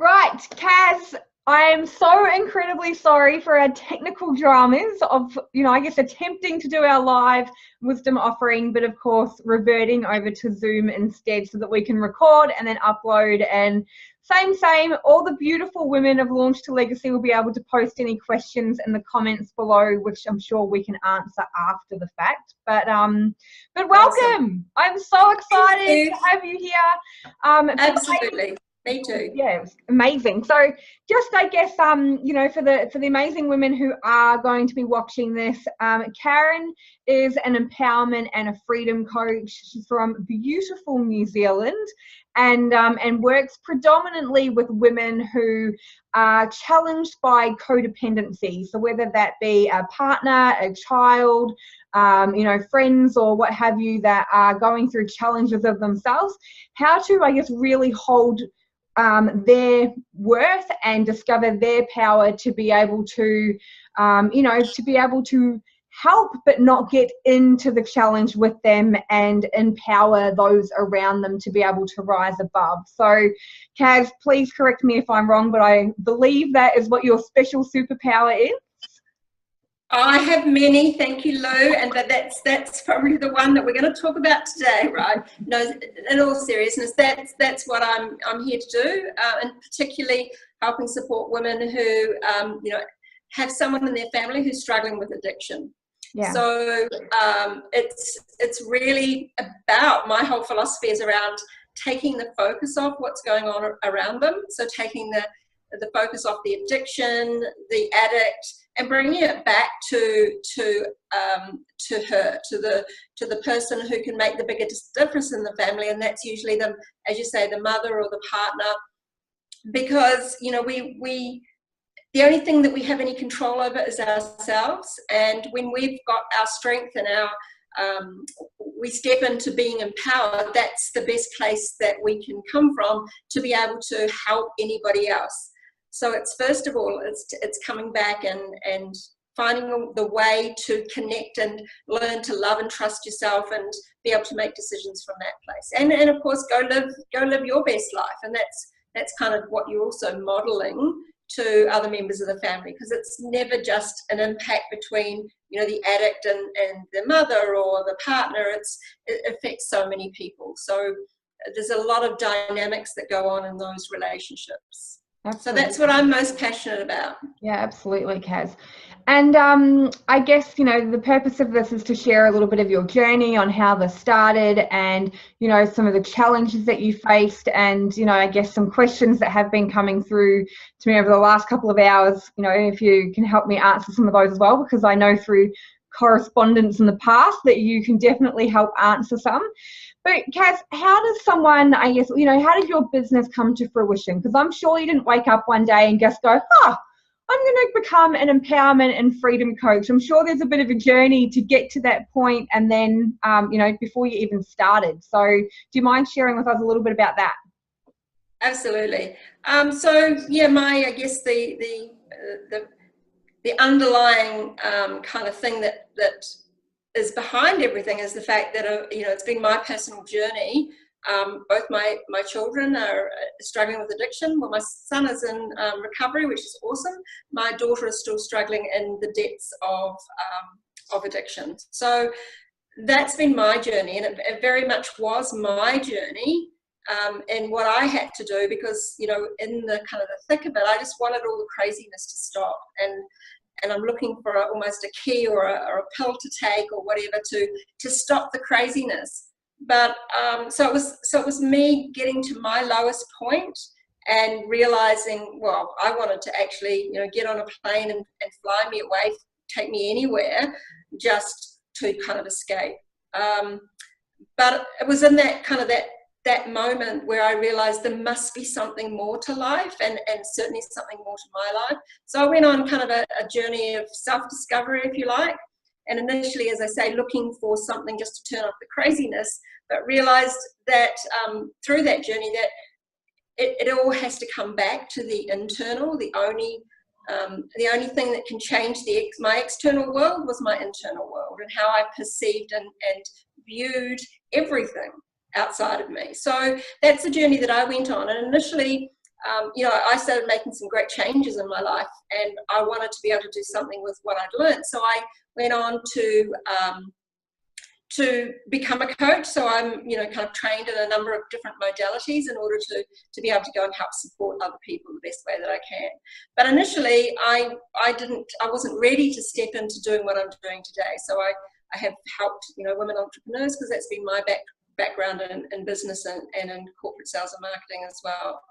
Right, Kaz, I am so incredibly sorry for our technical dramas of, I guess attempting to do our live wisdom offering, but of course reverting over to Zoom instead so that we can record and then upload. And same, all the beautiful women of Launch to Legacy will be able to post any questions in the comments below, which I'm sure we can answer after the fact. But welcome. Awesome. I'm so excited to have you here. Absolutely. Me too. Yeah, it was amazing. So just, I guess, for the amazing women who are going to be watching this, Karen is an empowerment and a freedom coach. She's from beautiful New Zealand and works predominantly with women who are challenged by codependency. So whether that be a partner, a child, friends or what have you that are going through challenges of themselves, how to, I guess, really hold their worth and discover their power to be able to, to be able to help but not get into the challenge with them and empower those around them to be able to rise above. So, Kaz, please correct me if I'm wrong, but I believe that is what your special superpower is. I have many, thank you, Lou, and that's probably the one that we're going to talk about today, right? No, in all seriousness, that's what I'm here to do, and particularly helping support women who, have someone in their family who's struggling with addiction. Yeah. So it's really about, my whole philosophy is around taking the focus off what's going on around them. So taking the focus off the addiction, the addict, and bringing it back to the person who can make the biggest difference in the family, and that's usually them, as you say, the mother or the partner, because the only thing that we have any control over is ourselves. And when we've got our strength and we step into being empowered, that's the best place that we can come from to be able to help anybody else. So it's, first of all, it's coming back and finding the way to connect and learn to love and trust yourself and be able to make decisions from that place. And of course, go live your best life. And that's kind of what you're also modeling to other members of the family, because it's never just an impact between, the addict and the mother or the partner. It affects so many people. So there's a lot of dynamics that go on in those relationships. Absolutely. So that's what I'm most passionate about. Yeah, absolutely, Kaz. And I guess, the purpose of this is to share a little bit of your journey on how this started and, some of the challenges that you faced and, I guess some questions that have been coming through to me over the last couple of hours, if you can help me answer some of those as well, because I know through correspondence in the past that you can definitely help answer some. But Kaz, how does someone, I guess, how did your business come to fruition? Because I'm sure you didn't wake up one day and just go, I'm going to become an empowerment and freedom coach. I'm sure there's a bit of a journey to get to that point and then, before you even started. So do you mind sharing with us a little bit about that? Absolutely. So yeah, I guess the underlying kind of thing that is behind everything is the fact that it's been my personal journey. Both my children are struggling with addiction. Well, my son is in recovery, which is awesome. My daughter is still struggling in the depths of addiction. So that's been my journey, and it very much was my journey. And what I had to do, because in the kind of the thick of it, I just wanted all the craziness to stop, and I'm looking for almost a key or a pill to take or whatever to stop the craziness. But so it was me getting to my lowest point and realizing, well, I wanted to actually get on a plane and fly me away, take me anywhere, just to kind of escape. But it was in that kind of that moment where I realized there must be something more to life, and certainly something more to my life. So I went on kind of a journey of self-discovery, if you like. And initially, as I say, looking for something just to turn off the craziness, but realized that through that journey that it all has to come back to the internal. The only thing that can change my external world was my internal world, and how I perceived and viewed everything outside of me. So that's the journey that I went on. And initially, you know, I started making some great changes in my life, and I wanted to be able to do something with what I'd learned. So I went on to become a coach. So I'm, you know, kind of trained in a number of different modalities in order to be able to go and help support other people the best way that I can. But initially, I wasn't ready to step into doing what I'm doing today. So I have helped, you know, women entrepreneurs, because that's been my background in business and in corporate sales and marketing as well.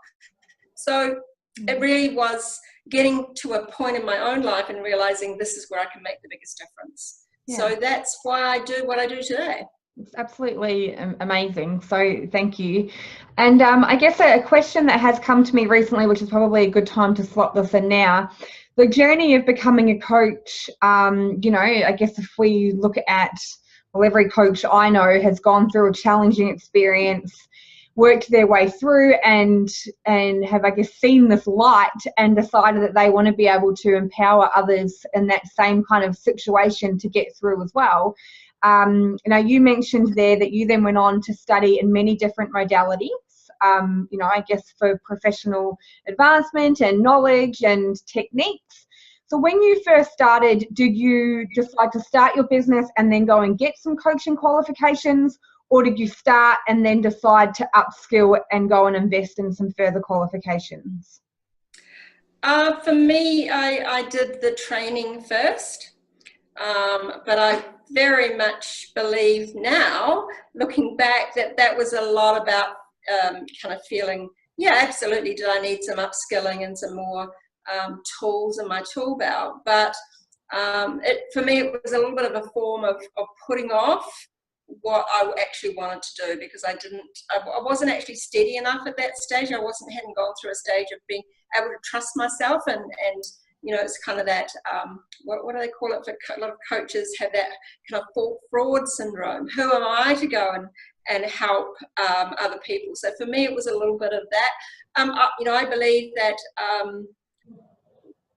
So it really was getting to a point in my own life and realizing this is where I can make the biggest difference. Yeah. So that's why I do what I do today. It's absolutely amazing. So thank you. And I guess a question that has come to me recently, which is probably a good time to slot this in now, the journey of becoming a coach, you know, I guess if we look at, well, every coach I know has gone through a challenging experience, worked their way through and have, I guess, seen this light and decided that they want to be able to empower others in that same kind of situation to get through as well. Now, you mentioned there that you then went on to study in many different modalities, you know, I guess for professional advancement and knowledge and techniques. So when you first started, did you decide to start your business and then go and get some coaching qualifications? Or did you start and then decide to upskill and go and invest in some further qualifications? For me, I did the training first, but I very much believe now, looking back, that was a lot about kind of feeling, yeah, absolutely, did I need some upskilling and some more tools in my tool belt? But for me, it was a little bit of a form of putting off what I actually wanted to do, because I wasn't actually steady enough at that stage. Hadn't gone through a stage of being able to trust myself, and you know, it's kind of that what do they call it? A lot of coaches have that kind of fraud syndrome. Who am I to go and help other people? So for me, it was a little bit of that. You know, I believe that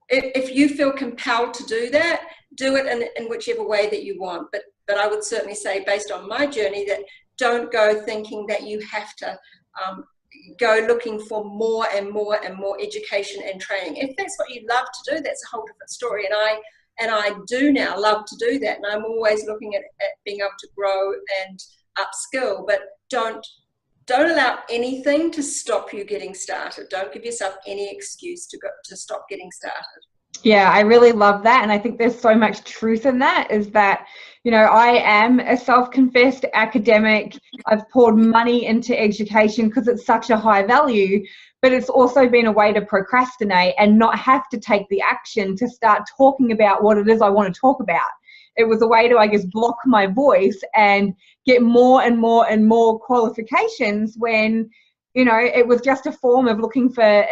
if you feel compelled to do that, do it in whichever way that you want. But I would certainly say, based on my journey, that don't go thinking that you have to go looking for more and more and more education and training. If that's what you love to do, that's a whole different story. And I do now love to do that. And I'm always looking at being able to grow and upskill. But don't allow anything to stop you getting started. Don't give yourself any excuse to stop getting started. Yeah, I really love that. And I think there's so much truth in that, is that, you know, I am a self-confessed academic. I've poured money into education because it's such a high value, but it's also been a way to procrastinate and not have to take the action to start talking about what it is I want to talk about. It was a way to, I guess, block my voice and get more and more and more qualifications when, you know, it was just a form of looking for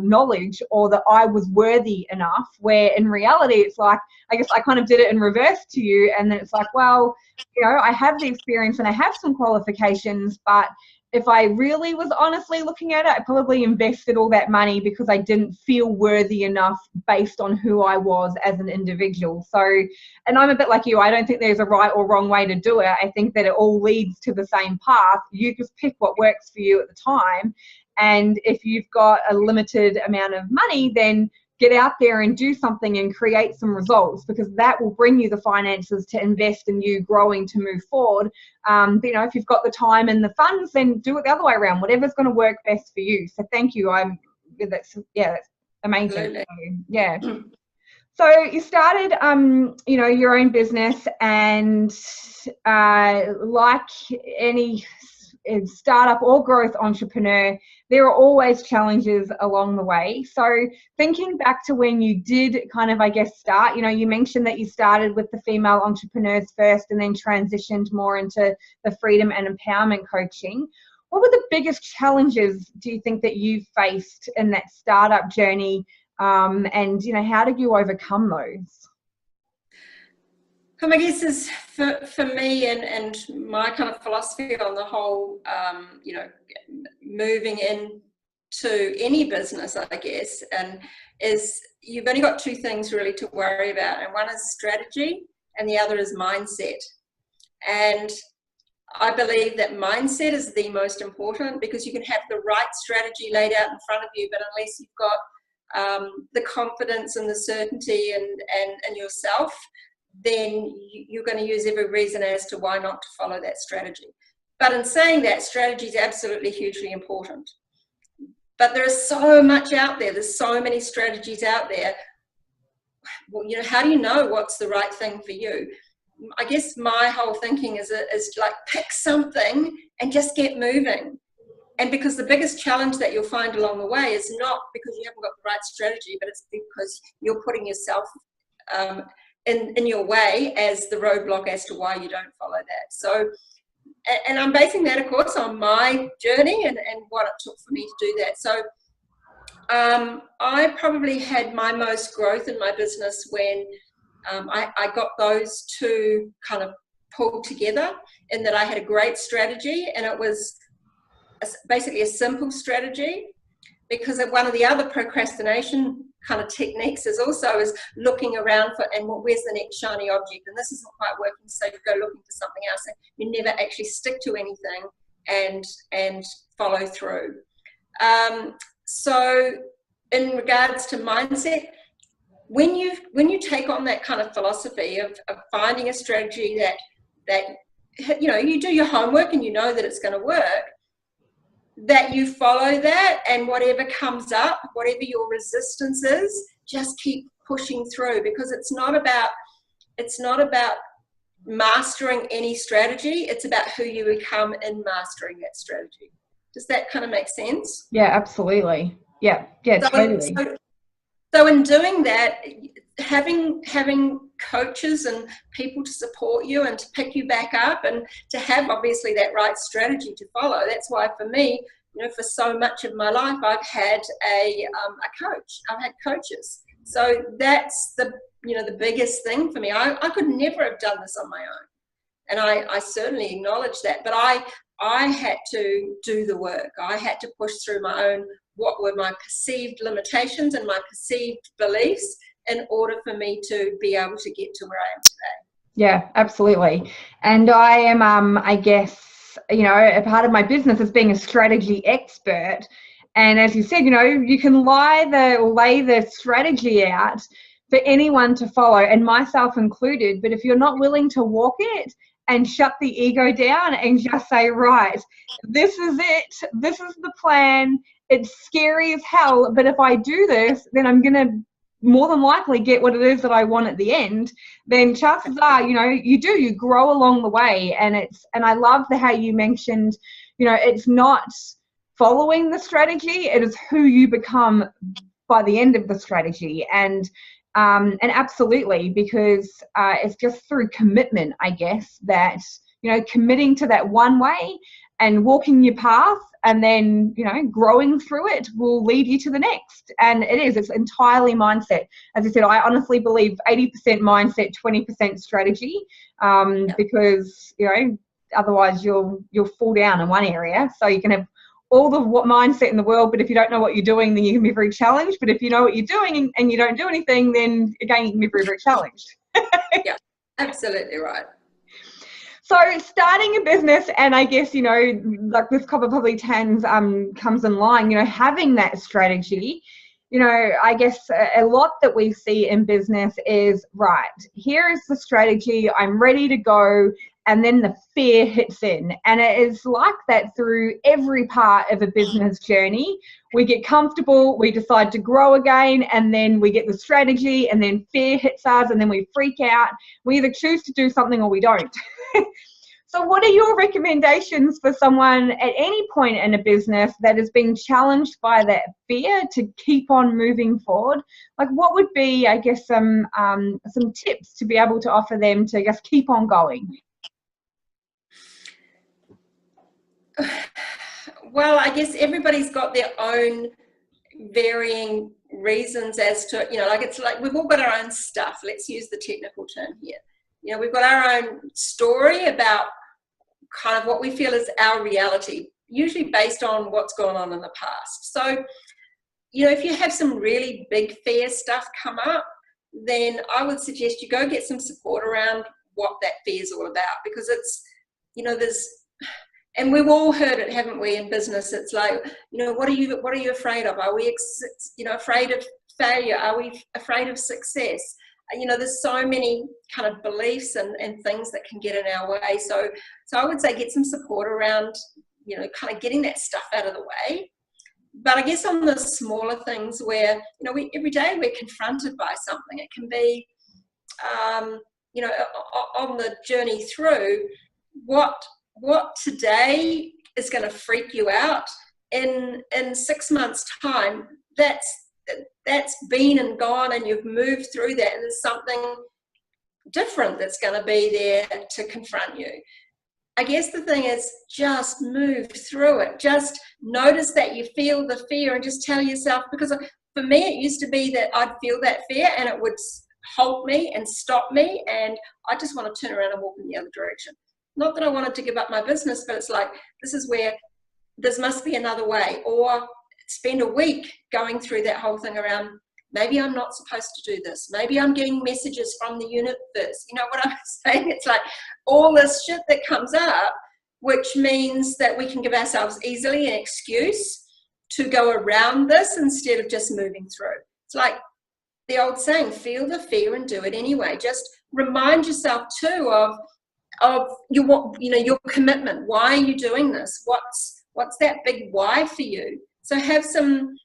knowledge, or that I was worthy enough, where in reality it's like, I guess I kind of did it in reverse to you, and then it's like, well, you know, I have the experience and I have some qualifications, but if I really was honestly looking at it, I probably invested all that money because I didn't feel worthy enough based on who I was as an individual. So, and I'm a bit like you, I don't think there's a right or wrong way to do it. I think that it all leads to the same path. You just pick what works for you at the time. And if you've got a limited amount of money, then get out there and do something and create some results, because that will bring you the finances to invest in you growing to move forward. You know, if you've got the time and the funds, then do it the other way around, whatever's going to work best for you. So thank you. That's amazing. Yeah. So you started, you know, your own business, and like any startup or growth entrepreneur, there are always challenges along the way. So thinking back to when you did kind of, I guess, start, you know, you mentioned that you started with the female entrepreneurs first and then transitioned more into the freedom and empowerment coaching. What were the biggest challenges, do you think, that you faced in that startup journey? And, you know, how did you overcome those? I guess is for me and my kind of philosophy on the whole, you know, moving into any business, I guess, and is you've only got two things really to worry about, and one is strategy and the other is mindset. And I believe that mindset is the most important, because you can have the right strategy laid out in front of you, but unless you've got the confidence and the certainty and yourself, then you're going to use every reason as to why not to follow that strategy. But in saying that, strategy is absolutely hugely important. But there is so much out there. There's so many strategies out there. Well, you know, how do you know what's the right thing for you? I guess my whole thinking is like, pick something and just get moving. And because the biggest challenge that you'll find along the way is not because you haven't got the right strategy, but it's because you're putting yourself in your way as the roadblock as to why you don't follow that. So, and I'm basing that, of course, on my journey and what it took for me to do that. So I probably had my most growth in my business when I got those two kind of pulled together, in that I had a great strategy, and it was basically a simple strategy, because one of the other procrastination kind of techniques is looking around for, and where's the next shiny object, and this isn't quite working, so you go looking for something else, and you never actually stick to anything and follow through. So in regards to mindset, when you take on that kind of philosophy of finding a strategy that you know, you do your homework and you know that it's going to work, that you follow that, and whatever comes up, whatever your resistance is, just keep pushing through, because it's not about mastering any strategy, it's about who you become in mastering that strategy. Does that kind of make sense? Yeah, absolutely. Yeah, totally. So in doing that, having coaches and people to support you and to pick you back up, and to have obviously that right strategy to follow. That's why for me, you know, for so much of my life, I've had a coach. I've had coaches. So that's the biggest thing for me. I could never have done this on my own, and I certainly acknowledge that. But I had to do the work. I had to push through my own, what were my perceived limitations and my perceived beliefs, in order for me to be able to get to where I am today. Yeah, absolutely. And I am, I guess, you know, a part of my business is being a strategy expert. And as you said, you know, you can lay the strategy out for anyone to follow, and myself included. But if you're not willing to walk it and shut the ego down and just say, right, this is it, this is the plan, it's scary as hell, but if I do this, then I'm going to more than likely get what it is that I want at the end, then chances are, you know, you grow along the way. And I love how you mentioned, you know, it's not following the strategy, it is who you become by the end of the strategy. And absolutely, because it's just through commitment, I guess, that, you know, committing to that one way and walking your path, and then, you know, growing through it will lead you to the next. And it's entirely mindset. As I said, I honestly believe 80% mindset, 20% strategy, because, you know, otherwise you'll fall down in one area. So you can have all the mindset in the world, but if you don't know what you're doing, then you can be very challenged. But if you know what you're doing and you don't do anything, then again, you can be very, very challenged. Yeah, absolutely right. So starting a business, and I guess, you know, like this probably comes in line, you know, having that strategy, you know, I guess a lot that we see in business is, right, here is the strategy, I'm ready to go, and then the fear hits in. And it is like that through every part of a business journey. We get comfortable, we decide to grow again, and then we get the strategy, and then fear hits us, and then we freak out. We either choose to do something or we don't. So what are your recommendations for someone at any point in a business that has been challenged by that fear to keep on moving forward? Like, what would be, I guess, some tips to be able to offer them to just keep on going? Well, I guess everybody's got their own varying reasons as to, you know, like, it's like we've all got our own stuff. Let's use the technical term here. You know, we've got our own story about kind of what we feel is our reality, usually based on what's gone on in the past. So, you know, if you have some really big fear stuff come up, then I would suggest you go get some support around what that fear is all about, because it's, you know, there's And we've all heard it, haven't we, in business? It's like, what are you afraid of? Are we, afraid of failure? Are we afraid of success? There's so many kind of beliefs and things that can get in our way. So I would say get some support around, kind of getting that stuff out of the way. But I guess on the smaller things where, every day we're confronted by something. It can be, on the journey through, what today is going to freak you out in 6 months' time. That's been and gone, and you've moved through that, and there's something different that's going to be there to confront you. I guess the thing is, just move through it. Just notice that you feel the fear and just tell yourself, because for me, it used to be that I'd feel that fear and it would halt me and stop me, and I just want to turn around and walk in the other direction. Not that I wanted to give up my business, but it's like, this is where there must be another way, or spend a week going through that whole thing around, maybe I'm not supposed to do this. Maybe I'm getting messages from the universe. You know what I'm saying? It's like all this shit that comes up, which means that we can give ourselves easily an excuse to go around this instead of just moving through. It's like the old saying, feel the fear and do it anyway. Just remind yourself too of your commitment. Why are you doing this? What's that big why for you? So have some,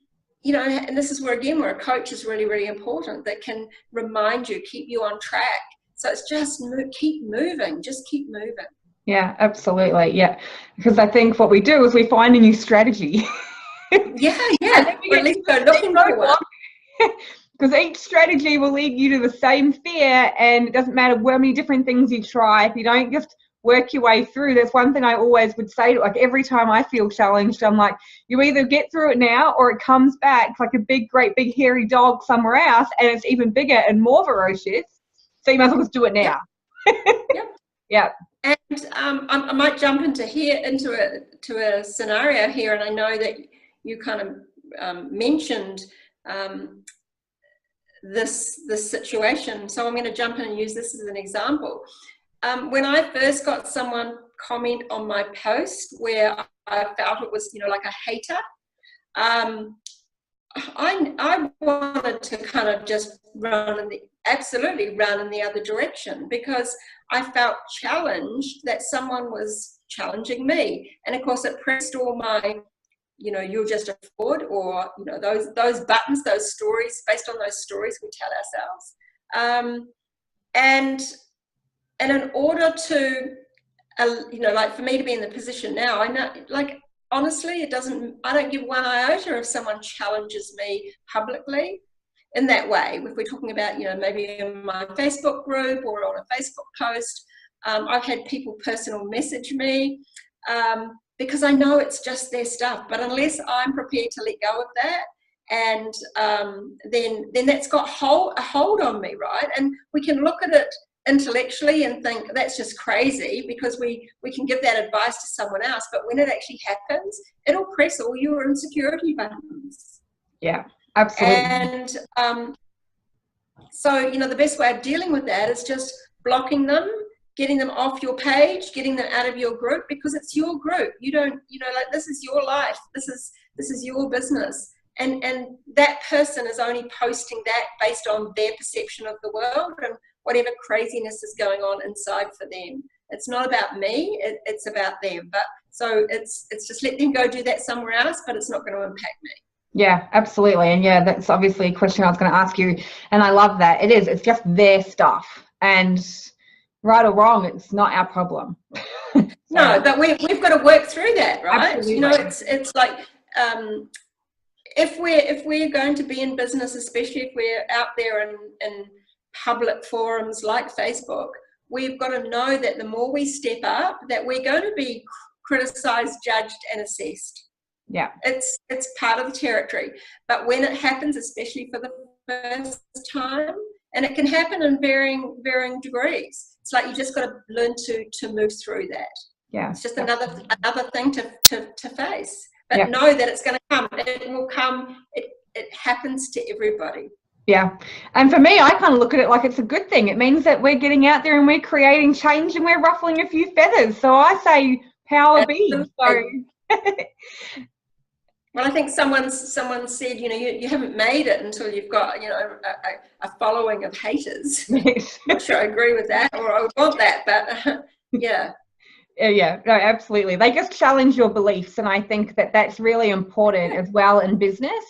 and this is where a coach is really, really important, that can remind you, keep you on track. So it's just keep moving, just keep moving. Yeah, absolutely. Yeah. Because I think what we do is we find a new strategy. Yeah. Or at least go looking for one. Because each strategy will lead you to the same fear, and it doesn't matter how many different things you try. If you don't just work your way through, that's one thing I always would say, like every time I feel challenged, I'm like, you either get through it now or it comes back like a great big hairy dog somewhere else, and it's even bigger and more ferocious. So you might as well just do it now. Yep. Yeah. And I might jump into a scenario here, and I know that you kind of mentioned this situation, so I'm going to jump in and use this as an example. When I first got someone comment on my post where I felt it was, like a hater, I wanted to kind of just run in the other direction, because I felt challenged that someone was challenging me. And of course it pressed all my, you're just a fraud, or, those buttons, those stories, based on those stories we tell ourselves. And in order to, like for me to be in the position now, I know, like, honestly, I don't give one iota if someone challenges me publicly in that way. If we're talking about, maybe in my Facebook group or on a Facebook post, I've had people personal message me, because I know it's just their stuff. But unless I'm prepared to let go of that, and then that's got a hold on me, right? And we can look at it intellectually and think that's just crazy, because we can give that advice to someone else, but when it actually happens, it'll press all your insecurity buttons. Yeah, absolutely. And so the best way of dealing with that is just blocking them, getting them off your page, getting them out of your group, because it's your group. You don't, like, this is your life, this is your business, and that person is only posting that based on their perception of the world and whatever craziness is going on inside for them. It's not about me, it's about them. But so it's just let them go do that somewhere else, but it's not going to impact me. Yeah, absolutely. And yeah, that's obviously a question I was going to ask you, and I love that. It's just their stuff, and right or wrong, it's not our problem. No, but we've got to work through that, right? Absolutely. It's like, if we're going to be in business, especially if we're out there in public forums like Facebook, we've got to know that the more we step up, that we're going to be criticized, judged, and assessed. Yeah, it's part of the territory. But when it happens, especially for the first time, and it can happen in varying degrees, it's like you just got to learn to move through that. Yeah, it's just another thing to face. But know that it's going to come. It will come. It happens to everybody. Yeah. And for me, I kind of look at it like it's a good thing. It means that we're getting out there and we're creating change and we're ruffling a few feathers. So I say power be. So well, I think someone said, you know, you haven't made it until you've got, you know, a following of haters. Yes. I'm not sure I agree with that, or I would want that, but yeah. Yeah, no, absolutely. They just challenge your beliefs, and I think that that's really important as well in business,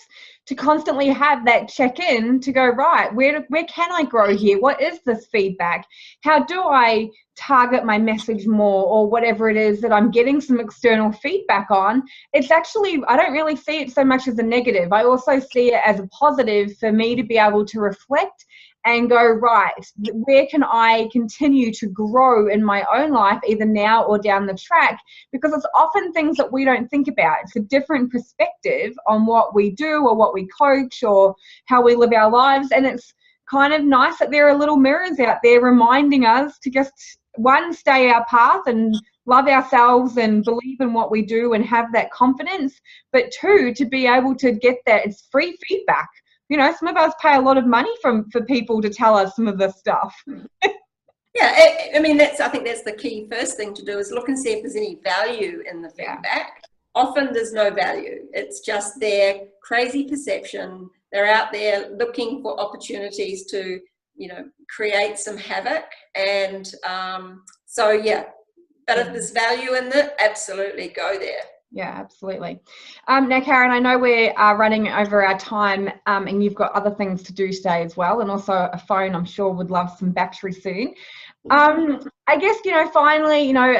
to constantly have that check-in to go, right, where can I grow here? What is this feedback? How do I target my message more, or whatever it is that I'm getting some external feedback on? It's actually, I don't really see it so much as a negative. I also see it as a positive for me to be able to reflect and go, right, where can I continue to grow in my own life, either now or down the track? Because it's often things that we don't think about. It's a different perspective on what we do or what we coach or how we live our lives. And it's kind of nice that there are little mirrors out there reminding us to just, one, stay our path and love ourselves and believe in what we do and have that confidence. But two, to be able to get that, it's free feedback. You know, some of us pay a lot of money for people to tell us some of this stuff. Yeah, I mean, I think that's the key first thing to do, is look and see if there's any value in the feedback. Yeah. Often there's no value. It's just their crazy perception. They're out there looking for opportunities to, you know, create some havoc. And so, yeah, but if there's value in it, absolutely go there. Yeah, absolutely. Now, Karen, I know we're running over our time, and you've got other things to do today as well, and also a phone, I'm sure, would love some battery soon. I guess, you know, finally, you know,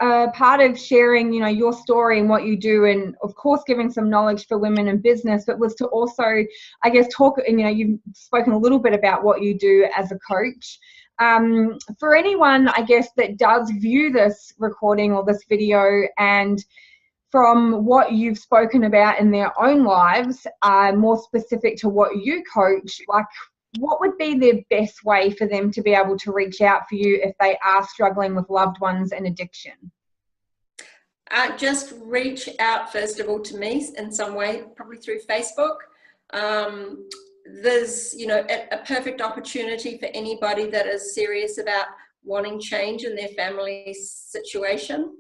a part of sharing, you know, your story and what you do, and of course giving some knowledge for women in business, but was to also, I guess, talk, and, you know, you've spoken a little bit about what you do as a coach. For anyone, I guess, that does view this recording or this video, and from what you've spoken about in their own lives, more specific to what you coach, like, what would be the best way for them to be able to reach out for you if they are struggling with loved ones and addiction? Just reach out, first of all, to me in some way, probably through Facebook. There's, you know, a perfect opportunity for anybody that is serious about wanting change in their family situation.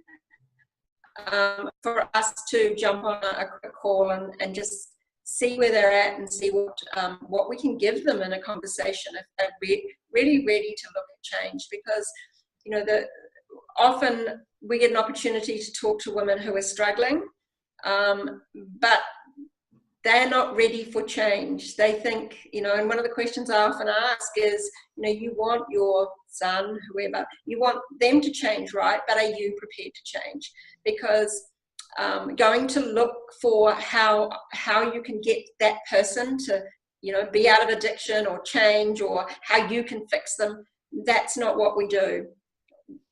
For us to jump on a call and just see where they're at and see what we can give them in a conversation if they're really ready to look at change. Because, you know, often we get an opportunity to talk to women who are struggling, but they're not ready for change. They think, you know, and one of the questions I often ask is, you know, you want your son, whoever, you want them to change, right? But are you prepared to change? Because going to look for how you can get that person to, you know, be out of addiction or change, or how you can fix them, that's not what we do.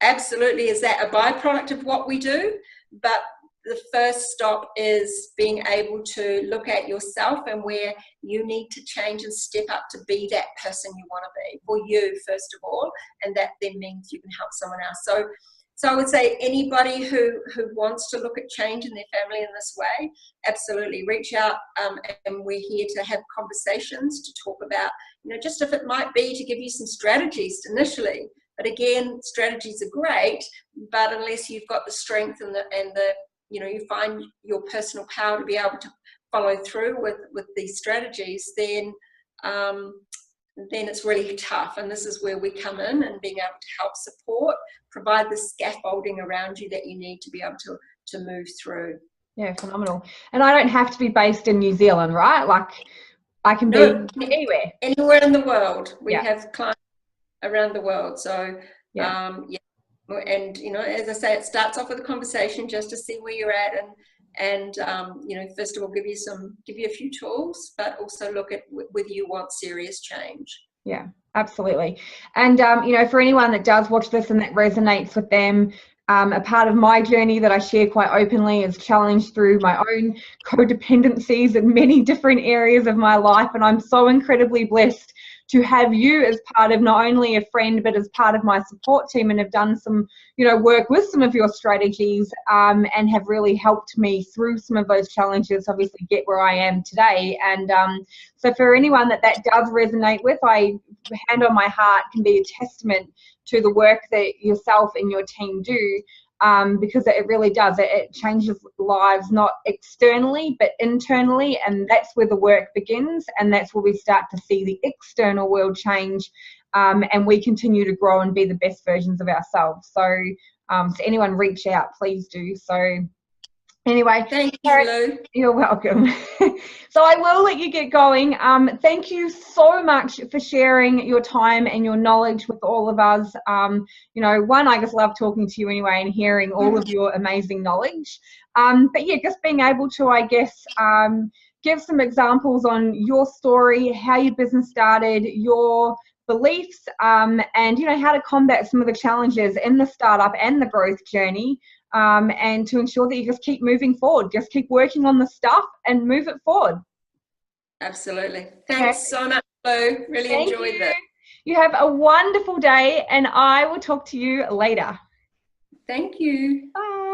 Absolutely, is that a byproduct of what we do? But the first stop is being able to look at yourself and where you need to change and step up to be that person you want to be, for you, first of all, and that then means you can help someone else. So I would say anybody who wants to look at change in their family in this way, absolutely reach out, and we're here to have conversations to talk about, you know, just if it might be to give you some strategies initially. But again, strategies are great, but unless you've got the strength and the you know, you find your personal power to be able to follow through with these strategies, then it's really tough. And this is where we come in, and being able to help support, provide the scaffolding around you that you need to be able to move through. Yeah, phenomenal. And I don't have to be based in New Zealand, right? Like, I can be anywhere in the world. We have clients around the world. So and, you know, as I say, it starts off with a conversation just to see where you're at, and you know, first of all, give you a few tools, but also look at whether you want serious change. Yeah, absolutely. And you know, for anyone that does watch this and that resonates with them, a part of my journey that I share quite openly is challenged through my own codependencies in many different areas of my life, and I'm so incredibly blessed to have you as part of not only a friend, but as part of my support team, and have done some, you know, work with some of your strategies, and have really helped me through some of those challenges, obviously get where I am today. And so for anyone that does resonate with, I hand on my heart, can be a testament to the work that yourself and your team do. because it really does. It changes lives, not externally, but internally, and that's where the work begins, and that's where we start to see the external world change, and we continue to grow and be the best versions of ourselves. So, to anyone reach out, please do. So, anyway, thank you, Karen, Lou. you're welcome. So I will let you get going. Thank you so much for sharing your time and your knowledge with all of us. You know, one, I just love talking to you anyway and hearing all of your amazing knowledge. But yeah, just being able to, I guess, give some examples on your story, how your business started, your beliefs, and you know, how to combat some of the challenges in the startup and the growth journey. And to ensure that you just keep moving forward, just keep working on the stuff and move it forward. Absolutely. Thanks so much, Lou. Really enjoyed this. You have a wonderful day, and I will talk to you later. Thank you. Bye.